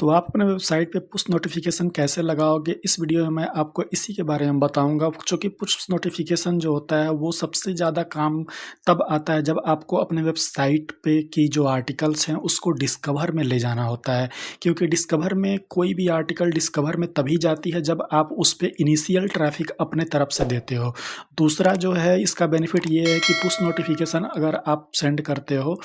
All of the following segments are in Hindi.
तो आप अपने वेबसाइट पे पुश नोटिफिकेशन कैसे लगाओगे, इस वीडियो में मैं आपको इसी के बारे में बताऊंगा। चूँकि पुश नोटिफिकेशन जो होता है वो सबसे ज़्यादा काम तब आता है जब आपको अपने वेबसाइट पे की जो आर्टिकल्स हैं उसको डिस्कवर में ले जाना होता है। क्योंकि डिस्कवर में कोई भी आर्टिकल डिस्कवर में तभी जाती है जब आप उस पे इनिशियल ट्रैफिक अपने तरफ से देते हो। दूसरा जो है इसका बेनिफिट ये है कि पुश नोटिफिकेशन अगर आप सेंड करते हो,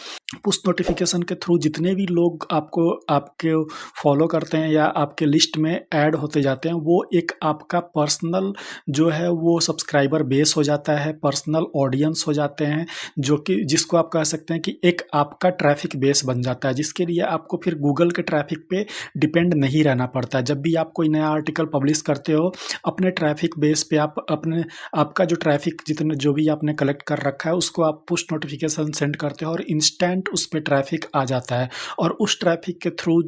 पुश नोटिफिकेशन के थ्रू जितने भी लोग आपको आपके फॉलो करते हैं या आपके लिस्ट में ऐड होते जाते हैं, वो एक आपका पर्सनल जो है वो सब्सक्राइबर बेस हो जाता है, पर्सनल ऑडियंस हो जाते हैं, जो कि जिसको आप कह सकते हैं कि एक आपका ट्रैफिक बेस बन जाता है, जिसके लिए आपको फिर गूगल के ट्रैफिक पे डिपेंड नहीं रहना पड़ता है। जब भी आप कोई नया आर्टिकल पब्लिश करते हो, अपने ट्रैफिक बेस पे आप अपने आपका जो ट्रैफिक जितने जो भी आपने कलेक्ट कर रखा है उसको आप पुश नोटिफिकेशन सेंड करते हो और इंस्टेंट उस पे ट्रैफिक आ जाता है। और उस ट्रैफिक के थ्रू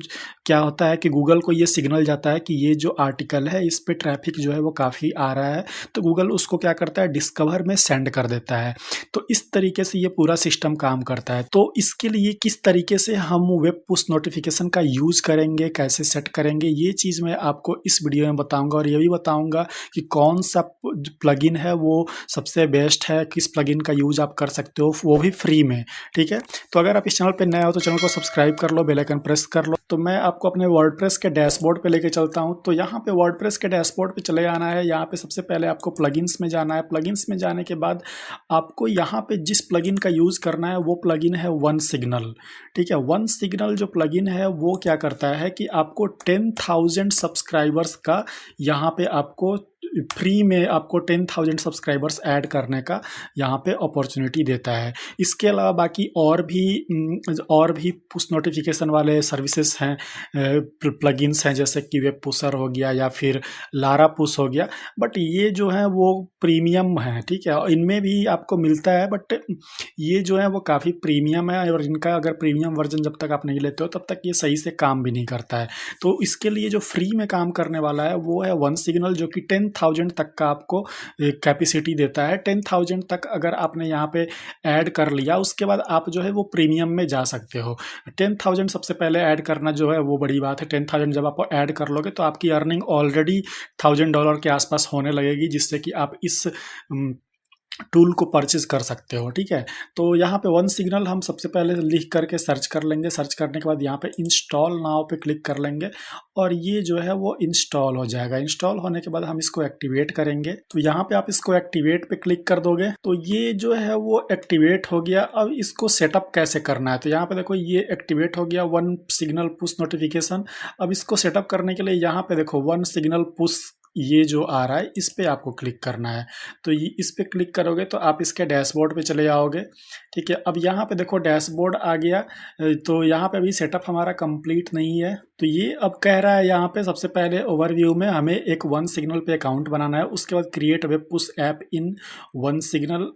क्या होता है कि गूगल को ये सिग्नल जाता है कि ये जो आर्टिकल है इस पे ट्रैफिक जो है वो काफ़ी आ रहा है, तो गूगल उसको क्या करता है, डिस्कवर में सेंड कर देता है। तो इस तरीके से ये पूरा सिस्टम काम करता है। तो इसके लिए किस तरीके से हम वेब पुश नोटिफिकेशन का यूज़ करेंगे, कैसे सेट करेंगे, ये चीज़ मैं आपको इस वीडियो में बताऊंगा। और ये भी बताऊंगा कि कौन सा प्लगइन है वो सबसे बेस्ट है, किस प्लगइन का यूज़ आप कर सकते हो, वो भी फ्री में। ठीक है, तो अगर आप इस चैनल पे नए हो तो चैनल को सब्सक्राइब कर लो, बेल आइकन प्रेस कर लो। तो मैं आपको अपने वर्डप्रेस के डैशबोर्ड पे लेके चलता हूँ। तो यहाँ पे वर्डप्रेस के डैशबोर्ड पे चले आना है। यहाँ पे सबसे पहले आपको प्लगइन्स में जाना है। प्लगइन्स में जाने के बाद आपको यहाँ पे जिस प्लगइन का यूज़ करना है वो प्लगइन है वन सिग्नल। ठीक है, वन सिग्नल जो प्लगइन है वो क्या करता है कि आपको 10,000 सब्सक्राइबर्स का यहाँ पे आपको फ्री में आपको 10,000 सब्सक्राइबर्स ऐड करने का यहाँ पे अपॉर्चुनिटी देता है। इसके अलावा बाकी और भी पुश नोटिफिकेशन वाले सर्विसेज हैं, प्लगइन्स हैं, जैसे कि वेब पुशर हो गया या फिर लारा पुश हो गया। बट ये जो है वो प्रीमियम है। ठीक है, और इनमें भी आपको मिलता है, बट ये जो है वो काफ़ी प्रीमियम है और इनका अगर प्रीमियम वर्जन जब तक आप नहीं लेते हो तब तक ये सही से काम भी नहीं करता है। तो इसके लिए जो फ्री में काम करने वाला है वो है वन सिग्नल, जो कि 10,000 तक का आपको कैपेसिटी देता है। 10,000 तक अगर आपने यहाँ पे ऐड कर लिया उसके बाद आप जो है वो प्रीमियम में जा सकते हो। 10,000 सबसे पहले ऐड करना जो है वो बड़ी बात है। 10,000 जब आप ऐड कर लोगे तो आपकी अर्निंग ऑलरेडी $1,000 के आसपास होने लगेगी, जिससे कि आप इस टूल को परचेज कर सकते हो। ठीक है, तो यहाँ पे वन सिग्नल हम सबसे पहले लिख करके सर्च कर लेंगे। सर्च करने के बाद यहाँ पे इंस्टॉल नाउ पे क्लिक कर लेंगे और ये जो है वो इंस्टॉल हो जाएगा। इंस्टॉल होने के बाद हम इसको एक्टिवेट करेंगे। तो यहाँ पे आप इसको एक्टिवेट पे क्लिक कर दोगे तो ये जो है वो एक्टिवेट हो गया। अब इसको सेटअप कैसे करना है, तो यहाँ पे देखो ये एक्टिवेट हो गया वन सिग्नल पुश नोटिफिकेशन। अब इसको सेटअप करने के लिए यहाँ पे देखो वन सिग्नल पुश ये जो आ रहा है इस पे आपको क्लिक करना है। तो ये इस पे क्लिक करोगे तो आप इसके डैशबोर्ड पे चले जाओगे। ठीक है, अब यहाँ पे देखो डैशबोर्ड आ गया। तो यहाँ पे अभी सेटअप हमारा कंप्लीट नहीं है। तो ये अब कह रहा है यहाँ पे सबसे पहले ओवरव्यू में हमें एक वन सिग्नल पे अकाउंट बनाना है। उसके बाद create web push app in one signal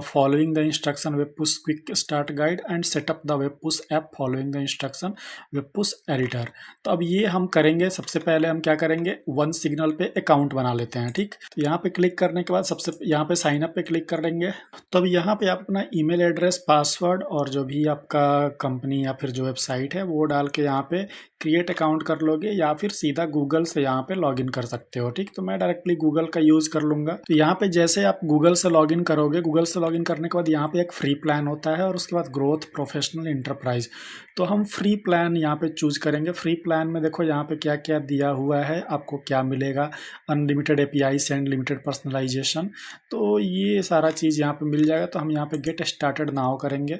following the instruction web push quick start guide and setup the web push app following the instruction web push editor. तो अब ये हम करेंगे। सबसे पहले हम क्या करेंगे, वन सिग्नल पे अकाउंट बना लेते हैं। ठीक, तो यहाँ पे क्लिक करने के बाद सबसे यहाँ पे साइन अप पे क्लिक कर लेंगे। तो अब यहाँ पे आप अपना ईमेल एड्रेस, पासवर्ड और जो भी आपका कंपनी या फिर जो वेबसाइट है वो डाल के यहाँ पे क्रिएट अकाउंट कर लोगे, या फिर सीधा गूगल से यहाँ पे लॉगिन कर सकते हो। ठीक, तो मैं डायरेक्टली गूगल का यूज़ कर लूँगा। तो यहाँ पे जैसे आप गूगल से लॉगिन करोगे, गूगल से लॉगिन करने के बाद यहाँ पे एक फ्री प्लान होता है और उसके बाद ग्रोथ, प्रोफेशनल, इंटरप्राइज। तो हम फ्री प्लान यहाँ पे चूज करेंगे। फ्री प्लान में देखो यहाँ पे क्या क्या दिया हुआ है, आपको क्या मिलेगा, unlimited API send, limited personalisation, तो ये सारा चीज़ यहाँ पे मिल जाएगा। तो हम यहाँ पे गेट स्टार्टेड नाउ करेंगे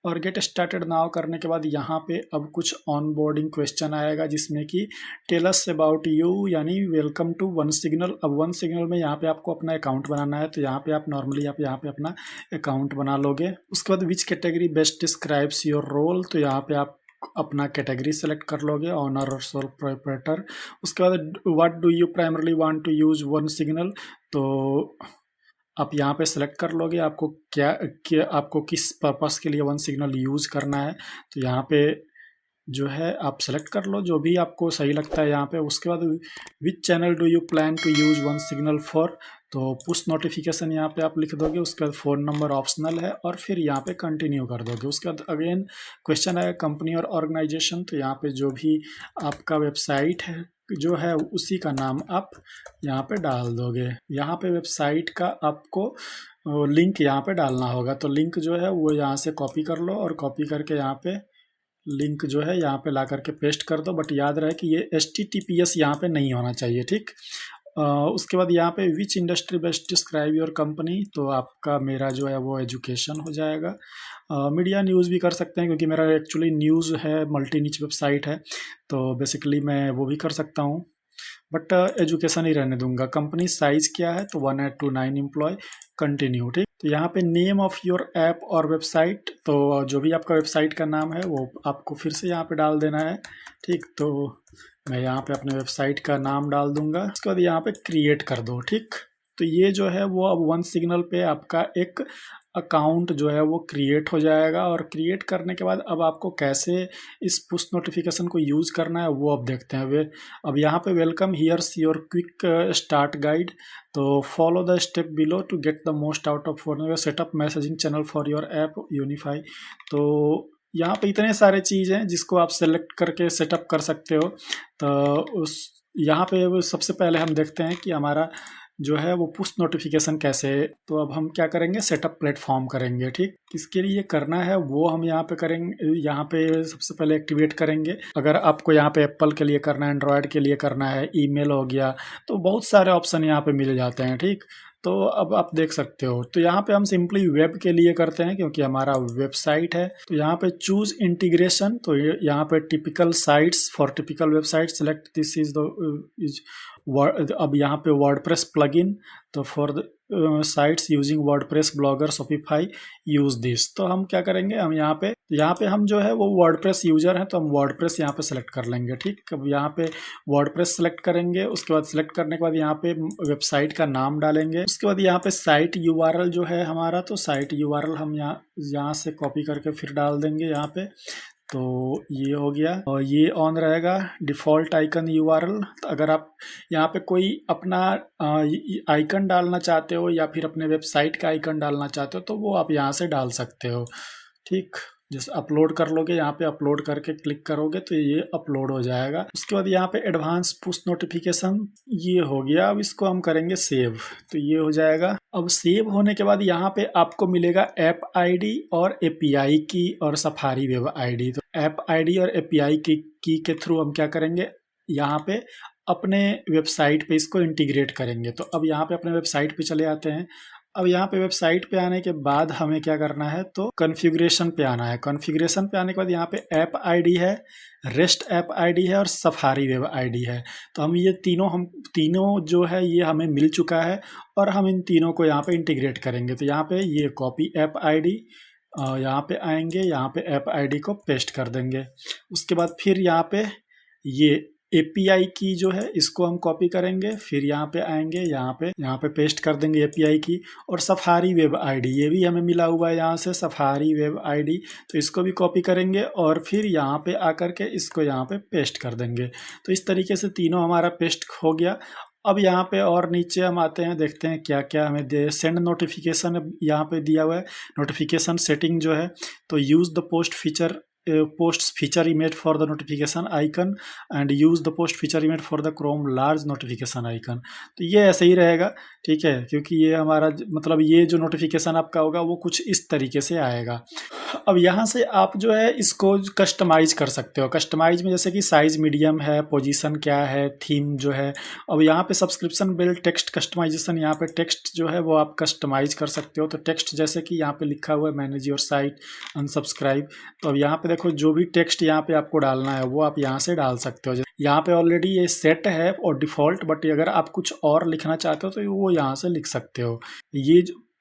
और गेट स्टार्टेड नाउ करने के बाद यहाँ पे अब कुछ ऑन बोर्डिंग क्वेश्चन आएगा, जिसमें कि टेल अस अबाउट यू, यानी वेलकम टू वन सिग्नल। अब वन सिग्नल में यहाँ पे आपको अपना अकाउंट बनाना है। तो यहाँ पे आप नॉर्मली आप यहाँ पे अपना अकाउंट बना लोगे। उसके बाद which category best describes your role, तो यहाँ पे आप अपना कैटेगरी सेलेक्ट कर लोगे, ऑनर और सोल प्रोप्राइटर। उसके बाद what do you primarily want to use OneSignal, तो आप यहाँ पे सेलेक्ट कर लोगे आपको क्या आपको किस पर्पस के लिए वन सिग्नल यूज़ करना है। तो यहाँ पे जो है आप सेलेक्ट कर लो जो भी आपको सही लगता है यहाँ पे। उसके बाद which channel do you plan to use one signal for, तो पुश नोटिफिकेशन यहाँ पे आप लिख दोगे, उसके बाद फ़ोन नंबर ऑप्शनल है और फिर यहाँ पे कंटिन्यू कर दोगे। उसके बाद अगेन क्वेश्चन आएगा कंपनी और ऑर्गेनाइजेशन, तो यहाँ पे जो भी आपका वेबसाइट है जो है उसी का नाम आप यहाँ पे डाल दोगे। यहाँ पे वेबसाइट का आपको लिंक यहाँ पे डालना होगा, तो लिंक जो है वो यहाँ से कॉपी कर लो और कॉपी करके यहाँ पे लिंक जो है यहाँ पे ला करके पेस्ट कर दो। बट याद रहे कि ये HTTPS यहाँ पे नहीं होना चाहिए, ठीक। उसके बाद यहाँ पे विच industry best describe your company, तो आपका मेरा जो है वो एजुकेशन हो जाएगा। मीडिया न्यूज़ भी कर सकते हैं क्योंकि मेरा एक्चुअली न्यूज़ है, मल्टी निच वेबसाइट है, तो बेसिकली मैं वो भी कर सकता हूँ, बट एजुकेशन ही रहने दूंगा। कंपनी साइज क्या है, तो 1 to 9 एम्प्लॉय, कंटिन्यू, ठीक। तो यहाँ पे नेम ऑफ योर ऐप और वेबसाइट, तो जो भी आपका वेबसाइट का नाम है वो आपको फिर से यहाँ पे डाल देना है, ठीक। तो मैं यहाँ पे अपने वेबसाइट का नाम डाल दूंगा, उसके बाद यहाँ पे क्रिएट कर दो, ठीक। तो ये जो है वो अब वन सिग्नल पे आपका एक अकाउंट जो है वो क्रिएट हो जाएगा। और क्रिएट करने के बाद अब आपको कैसे इस पुश नोटिफिकेशन को यूज़ करना है वो अब देखते हैं। वे अब यहाँ पे welcome here's your quick start guide, तो follow the step below to get the most out of setup messaging channel for your app unify. तो यहाँ पे इतने सारे चीज़ हैं जिसको आप सेलेक्ट करके सेटअप कर सकते हो। तो उस यहाँ पे सबसे पहले हम देखते हैं कि हमारा जो है वो पुश नोटिफिकेशन कैसे। तो अब हम क्या करेंगे, सेटअप प्लेटफॉर्म करेंगे, ठीक। किसके लिए करना है वो हम यहाँ पे करेंगे। यहाँ पे सबसे पहले एक्टिवेट करेंगे। अगर आपको यहाँ पे एप्पल के लिए करना है, एंड्रॉयड के लिए करना है, ईमेल हो गया, तो बहुत सारे ऑप्शन यहाँ पे मिल जाते हैं, ठीक। तो अब आप देख सकते हो, तो यहाँ पे हम सिंपली वेब के लिए करते हैं क्योंकि हमारा वेबसाइट है। तो यहाँ पे चूज इंटीग्रेशन, तो यहाँ पे typical sites for typical website select this is the अब यहाँ पे वर्डप्रेस प्लगइन, तो for the sites using WordPress blogger Shopify use this. तो हम क्या करेंगे, हम यहाँ पे हम जो है वो वर्डप्रेस यूजर हैं, तो हम वर्डप्रेस यहाँ पे सेलेक्ट कर लेंगे, ठीक। अब यहाँ पे वर्डप्रेस सेलेक्ट करेंगे, उसके बाद सेलेक्ट करने के बाद यहाँ पे वेबसाइट का नाम डालेंगे। उसके बाद यहाँ पे साइट यूआरएल जो है हमारा, तो साइट यूआरएल हम यहाँ से कॉपी करके फिर डाल देंगे यहाँ पे। तो ये हो गया और ये ऑन रहेगा। डिफ़ॉल्ट आइकन यूआरएल, तो अगर आप यहाँ पे कोई अपना आइकन डालना चाहते हो या फिर अपने वेबसाइट का आइकन डालना चाहते हो तो वो आप यहाँ से डाल सकते हो, ठीक। जैसे अपलोड कर लोगे, यहाँ पे अपलोड करके क्लिक करोगे तो ये अपलोड हो जाएगा। उसके बाद यहाँ पे एडवांस पुश नोटिफिकेशन ये हो गया। अब इसको हम करेंगे सेव, तो ये हो जाएगा। अब सेव होने के बाद यहाँ पे आपको मिलेगा ऐप आईडी और एपीआई की और सफारी वेब आईडी। तो ऐप आईडी और एपीआई की के थ्रू हम क्या करेंगे, यहाँ पे अपने वेबसाइट पे इसको इंटीग्रेट करेंगे। तो अब यहाँ पे अपने वेबसाइट पे चले आते हैं। अब यहाँ पे वेबसाइट पे आने के बाद हमें क्या करना है, तो कॉन्फ़िगरेशन पे आना है। कॉन्फ़िगरेशन पे आने के बाद यहाँ पे ऐप आईडी है, रेस्ट ऐप आईडी है और सफारी वेब आईडी है। तो हम तीनों जो है ये हमें मिल चुका है और हम इन तीनों को यहाँ पे इंटीग्रेट करेंगे। तो यहाँ पे ये कॉपी ऐप आईडी, यहाँ पे आएंगे, यहाँ पे ऐप आईडी को पेस्ट कर देंगे। उसके बाद फिर यहाँ पे ये एपीआई की जो है इसको हम कॉपी करेंगे, फिर यहाँ पे आएंगे, यहाँ पे पेस्ट कर देंगे एपीआई की। और सफारी वेब आईडी ये भी हमें मिला हुआ है यहाँ से, सफारी वेब आईडी, तो इसको भी कॉपी करेंगे और फिर यहाँ पे आकर के इसको यहाँ पे पेस्ट कर देंगे। तो इस तरीके से तीनों हमारा पेस्ट हो गया। अब यहाँ पे और नीचे हम आते हैं, देखते हैं क्या क्या हमें दे। सेंड नोटिफिकेशन यहाँ पे दिया हुआ है, नोटिफिकेशन सेटिंग जो है। तो use the post feature image for the notification icon and use the post feature image for the Chrome large notification icon। तो ये ऐसे ही रहेगा, ठीक है, क्योंकि ये हमारा मतलब ये जो नोटिफिकेशन आपका होगा वो कुछ इस तरीके से आएगा। अब यहाँ से आप जो है इसको कस्टमाइज कर सकते हो। कस्टमाइज में जैसे कि साइज मीडियम है, पोजीशन क्या है, थीम जो है। अब यहाँ पे सब्सक्रिप्शन बिल्ड टेक्स्ट कस्टमाइजेशन, यहाँ पे टेक्स्ट जो है वो आप कस्टमाइज कर सकते हो। तो टेक्स्ट जैसे कि यहाँ पे लिखा हुआ है मैनेज योर साइट अनसब्सक्राइब, तो अब यहाँ पे देखो जो भी टेक्स्ट यहाँ पे आपको डालना है वो आप यहाँ से डाल सकते हो। यहाँ पे ऑलरेडी ये सेट है और डिफ़ॉल्ट, बट अगर आप कुछ और लिखना चाहते हो तो वो यहाँ से लिख सकते हो।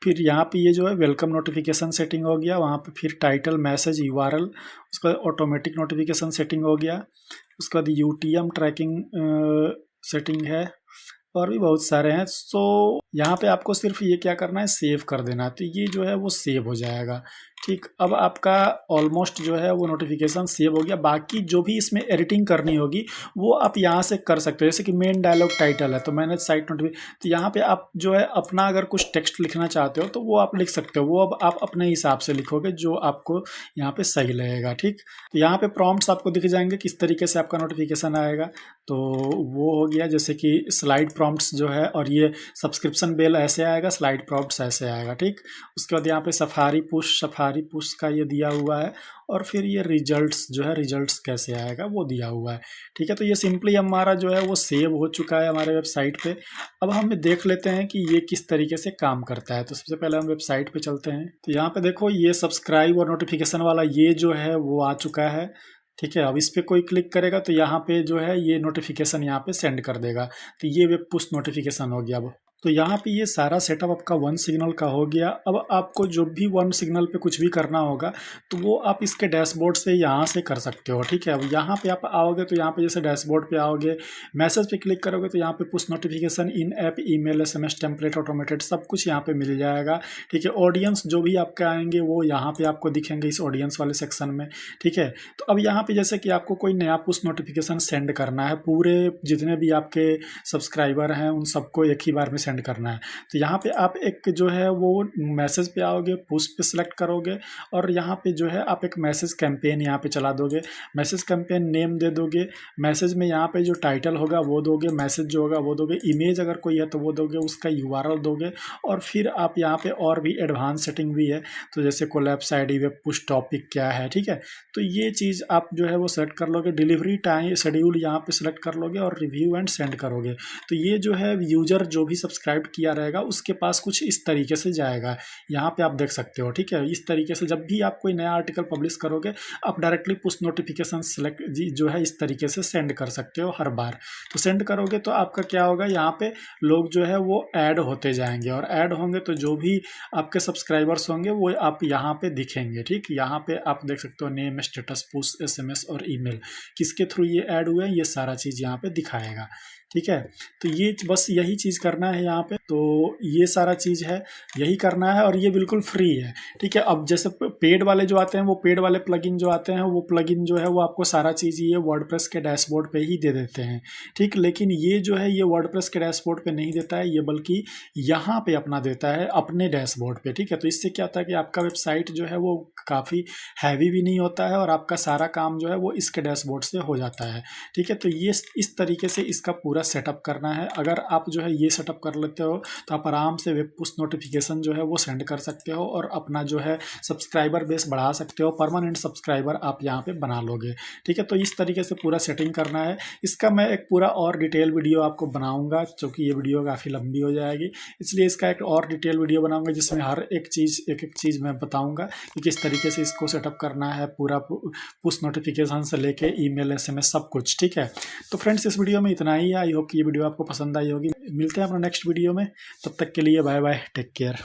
फिर यहाँ पे ये जो है वेलकम नोटिफिकेशन सेटिंग हो गया। वहाँ पे फिर टाइटल मैसेज यूआरएल, उसका ऑटोमेटिक नोटिफिकेशन सेटिंग हो गया। उसके बाद यूटीएम ट्रैकिंग सेटिंग है और भी बहुत सारे हैं। सो यहाँ पे आपको सिर्फ ये क्या करना है, सेव कर देना। तो ये जो है वो सेव हो जाएगा, ठीक, अब आपका ऑलमोस्ट जो है वो नोटिफिकेशन सेव हो गया। बाकी जो भी इसमें एडिटिंग करनी होगी वो आप यहाँ से कर सकते हो। जैसे कि मेन डायलॉग टाइटल है तो मैनेज साइट नोटिफिकेशन, तो यहाँ पे आप जो है अपना अगर कुछ टेक्स्ट लिखना चाहते हो तो वो आप लिख सकते हो। वो अब आप अपने हिसाब से लिखोगे जो आपको यहाँ पे सही लगेगा। ठीक, तो यहाँ पे प्रॉम्प्ट्स आपको दिख जाएंगे किस तरीके से आपका नोटिफिकेशन आएगा। तो वो हो गया, जैसे कि स्लाइड प्रॉम्प्ट्स जो है, और ये सब्सक्रिप्शन बेल ऐसे आएगा, स्लाइड प्रॉम्प्ट्स ऐसे आएगा। ठीक, उसके बाद यहाँ पे सफारी पुश का ये दिया हुआ है, और फिर ये रिजल्ट्स जो है, रिजल्ट्स कैसे आएगा वो दिया हुआ है। ठीक है, तो ये सिंपली हमारा जो है वो सेव हो चुका है हमारे वेबसाइट पे। अब हम देख लेते हैं कि ये किस तरीके से काम करता है। तो सबसे पहले हम वेबसाइट पे चलते हैं। तो यहाँ पे देखो ये सब्सक्राइब और नोटिफिकेशन वाला ये जो है वो आ चुका है। ठीक है, अब इस पे कोई क्लिक करेगा तो यहाँ पे जो है ये नोटिफिकेशन यहाँ पे सेंड कर देगा। तो ये वेब पुश नोटिफिकेशन हो गया। अब तो यहाँ पे ये सारा सेटअप आपका वन सिग्नल का हो गया। अब आपको जो भी वन सिग्नल पे कुछ भी करना होगा तो वो आप इसके डैशबोर्ड से यहाँ से कर सकते हो। ठीक है, अब यहाँ पे आप आओगे तो यहाँ पे जैसे डैशबोर्ड पे आओगे, मैसेज पे क्लिक करोगे तो यहाँ पे push notification, in app email, SMS, template, automated, सब कुछ यहाँ पे मिल जाएगा। ठीक है, ऑडियंस जो भी आपके आएंगे वो यहाँ पे आपको दिखेंगे इस ऑडियंस वाले सेक्शन में। ठीक है, तो अब यहाँ पे जैसे कि आपको कोई नया पुश नोटिफिकेशन सेंड करना है, पूरे जितने भी आपके सब्सक्राइबर हैं उन सबको एक ही बार में सेंड करना है, तो यहाँ पे आप एक जो है वो मैसेज पे आओगे, पुश पे सिलेक्ट करोगे, और यहाँ पे जो है आप एक मैसेज कैंपेन यहाँ पे चला दोगे। मैसेज कैंपेन नेम दे दोगे, मैसेज में यहाँ पे जो टाइटल होगा वो दोगे, मैसेज जो होगा वो दोगे, इमेज अगर कोई है तो वो दोगे, उसका यूआरएल दोगे, और फिर आप यहाँ पे और भी एडवांस सेटिंग भी है, तो जैसे collapse ID, web push topic क्या है। ठीक है, तो ये चीज़ आप जो है वो सेलेक्ट कर लोगे, डिलीवरी टाइम शेड्यूल यहाँ पे सेलेक्ट कर लोगे, और रिव्यू एंड सेंड करोगे। तो ये जो है यूजर जो भी सब्सक्राइब किया रहेगा उसके पास कुछ इस तरीके से जाएगा। यहाँ पे आप देख सकते हो। ठीक है, इस तरीके से जब भी आप कोई नया आर्टिकल पब्लिश करोगे आप डायरेक्टली पुश नोटिफिकेशन सेलेक्ट जो है इस तरीके से सेंड कर सकते हो हर बार। तो सेंड करोगे तो आपका क्या होगा, यहाँ पे लोग जो है वो ऐड होते जाएंगे, और ऐड होंगे तो जो भी आपके सब्सक्राइबर्स होंगे वो आप यहाँ पे दिखेंगे। ठीक, यहाँ पे आप देख सकते हो नेम, स्टेटस, पुश, एसएमएस और ईमेल, किसके थ्रू ये ऐड हुए हैं ये सारा चीज़ यहाँ पे दिखाएगा। ठीक है, तो ये बस यही चीज़ करना है यहाँ पे। तो ये सारा चीज़ है, यही करना है, और ये बिल्कुल फ्री है। ठीक है, अब जैसे पेड वाले जो आते हैं, वो पेड वाले प्लगइन जो आते हैं, वो प्लगइन जो है वो आपको सारा चीज़ ये वर्डप्रेस के डैशबोर्ड पे ही दे देते हैं। ठीक, लेकिन ये जो है ये वर्डप्रेस के डैशबोर्ड पे नहीं देता है, ये बल्कि यहाँ पे अपना देता है अपने डैशबोर्ड पे। ठीक है, तो इससे क्या होता है कि आपका वेबसाइट जो है वो काफ़ी हैवी भी नहीं होता है, और आपका सारा काम जो है वो इसके डैशबोर्ड से हो जाता है। ठीक है, तो ये इस तरीके से इसका पूरा सेटअप करना है। अगर आप जो है ये सेटअप कर लेते हो तो आप आराम से वेब पुश नोटिफिकेशन जो है वो सेंड कर सकते हो, और अपना जो है सब्सक्राइबर बेस बढ़ा सकते हो, परमानेंट सब्सक्राइबर आप यहाँ पे बना लोगे। ठीक है, तो इस तरीके से पूरा सेटिंग करना है। इसका मैं एक पूरा और डिटेल वीडियो आपको बनाऊंगा, क्योंकि ये वीडियो काफ़ी लंबी हो जाएगी, इसलिए इसका एक और डिटेल वीडियो बनाऊंगा जिसमें हर एक चीज़ मैं बताऊँगा कि किस तरीके से इसको सेटअप करना है, पूरा पुश नोटिफिकेशन से लेके ईमेल, एसएमएस, सब कुछ। ठीक है, तो फ्रेंड्स इस वीडियो में इतना ही है। आई होप कि ये वीडियो आपको पसंद आई होगी। मिलते हैं अपना नेक्स्ट वीडियो में, तब तक के लिए बाय बाय, टेक केयर।